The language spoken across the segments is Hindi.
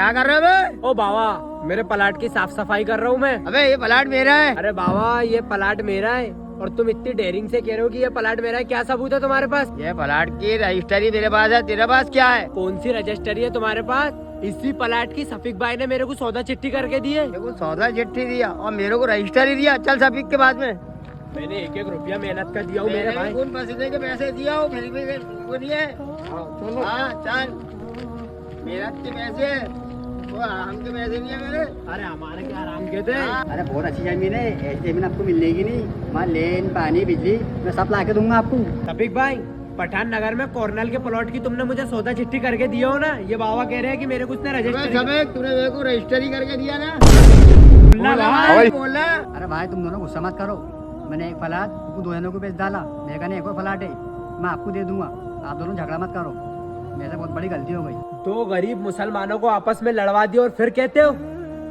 क्या कर रहे हो बे? ओ बाबा, मेरे प्लाट की साफ सफाई कर रहा हूँ मैं। अबे ये प्लाट मेरा है। अरे बाबा, ये प्लाट मेरा है और तुम इतनी डेयरिंग से कह रहे हो कि ये प्लाट मेरा है। क्या सबूत है तुम्हारे पास? ये प्लाट की रजिस्ट्री मेरे पास है, तेरे पास क्या है? कौन सी रजिस्ट्री है तुम्हारे पास? इसी प्लाट की सफीक भाई ने मेरे को सौदा चिट्ठी करके दी है। देखो सौदा चिट्ठी दिया और मेरे को रजिस्ट्री दिया। चल सफीक के बाद में मैंने 1-1 रुपया मेहनत कर दिया हूँ मेरे भाई। खून पसीने के पैसे दिया हो, फिर भी वो दिए। हाँ चल, मेहनत के पैसे, वो आराम के पैसे नहीं है मेरे। अरे हमारे क्या आराम के थे। अरे बहुत अच्छी जमीन है, ऐसी जमीन आपको मिलेगी नहीं। वहाँ लेन पानी बिजली मैं सब ला के दूंगा आपको। सफीक भाई, पठान नगर में कॉर्नल के प्लॉट की तुमने मुझे सौदा चिट्ठी करके दिया हो ना। ये बाबा कह रहे हैं कि मेरे को उसने रजिस्ट्री तूने मेरे को रजिस्ट्री करके दिया ना। बोला। अरे भाई तुम दोनों गुस्सा मत करो। मैंने एक प्लाट आपको दो जनों को बेच डाला, मेरे कहने एक और प्लाट है मैं आपको दे दूंगा। आप दोनों झगड़ा मत करो, मेरे से बहुत बड़ी गलती हो गई। दो गरीब मुसलमानों को आपस में लड़वा दिया और फिर कहते हो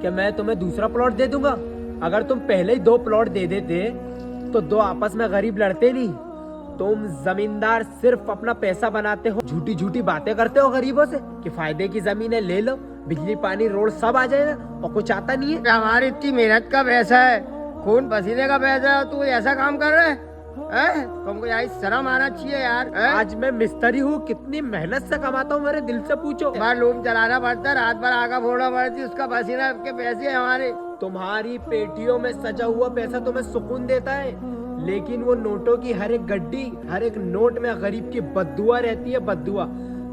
कि मैं तुम्हें दूसरा प्लॉट दे दूंगा। अगर तुम पहले ही 2 प्लॉट दे देते तो 2 आपस में गरीब लड़ते नहीं। तुम जमींदार सिर्फ अपना पैसा बनाते हो, झूठी झूठी बातें करते हो गरीबों से कि फायदे की जमीन है ले लो, बिजली पानी रोड सब आ जाएगा और कुछ आता नहीं है। हमारी इतनी मेहनत का पैसा है, खून पसीने का पैसा है, तू ऐसा काम कर रहा है? तुमको यार शर्म आना चाहिए यार। आज मैं मिस्त्री हूँ, कितनी मेहनत से कमाता हूँ, मेरे दिल से पूछो। बार लूम चलाना पड़ता है, रात भर आगा फोड़ना पड़ती, उसका पसीना के पैसे हमारे। तुम्हारी पेटियों में सजा हुआ पैसा तुम्हें सुकून देता है, लेकिन वो नोटों की हर एक गड्डी, हर एक नोट में गरीब की बद्दुआ रहती है, बद्दुआ।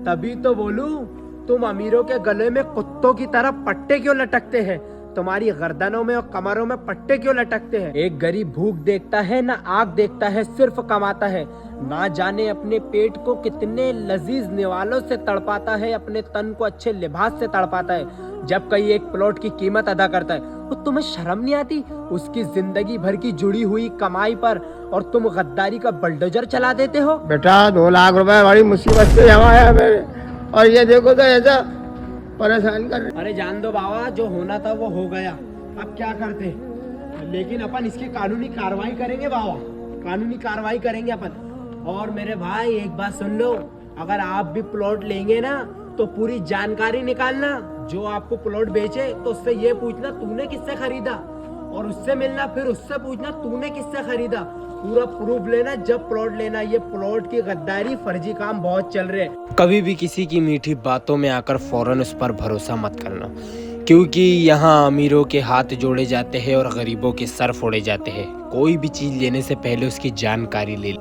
तभी तो बोलूं, तुम अमीरों के गले में कुत्तों की तरह पट्टे क्यों लटकते हैं? तुम्हारी गर्दनों में और कमरों में पट्टे क्यों लटकते हैं? एक गरीब भूख देखता है ना आग देखता है, सिर्फ कमाता है। ना जाने अपने पेट को कितने लजीज निवालों से तड़पाता है, अपने तन को अच्छे लिबास से तड़पाता है। जब कई एक प्लॉट की कीमत अदा करता है, तो तुम्हें शर्म नहीं आती उसकी जिंदगी भर की जुड़ी हुई कमाई पर, और तुम गद्दारी का बुलडोजर चला देते हो? बेटा 2 लाख रुपए बड़ी मुसीबत से जमा है मेरे, और ये देखो तो ऐसा परेशान कर। अरे जान दो बाबा, जो होना था वो हो गया, अब क्या करते? लेकिन अपन इसकी कानूनी कार्रवाई करेंगे बाबा, कानूनी कार्रवाई करेंगे अपन। और मेरे भाई एक बात सुन लो, अगर आप भी प्लॉट लेंगे ना तो पूरी जानकारी निकालना। जो आपको प्लॉट बेचे तो उससे ये पूछना तूने किससे खरीदा, और उससे मिलना फिर उससे पूछना तूने किससे खरीदा। पूरा प्रूफ लेना जब प्लॉट लेना। ये प्लॉट की गद्दारी फर्जी काम बहुत चल रहे हैं। कभी भी किसी की मीठी बातों में आकर फौरन उस पर भरोसा मत करना, क्योंकि यहाँ अमीरों के हाथ जोड़े जाते हैं और गरीबों के सर फोड़े जाते हैं। कोई भी चीज लेने से पहले उसकी जानकारी ले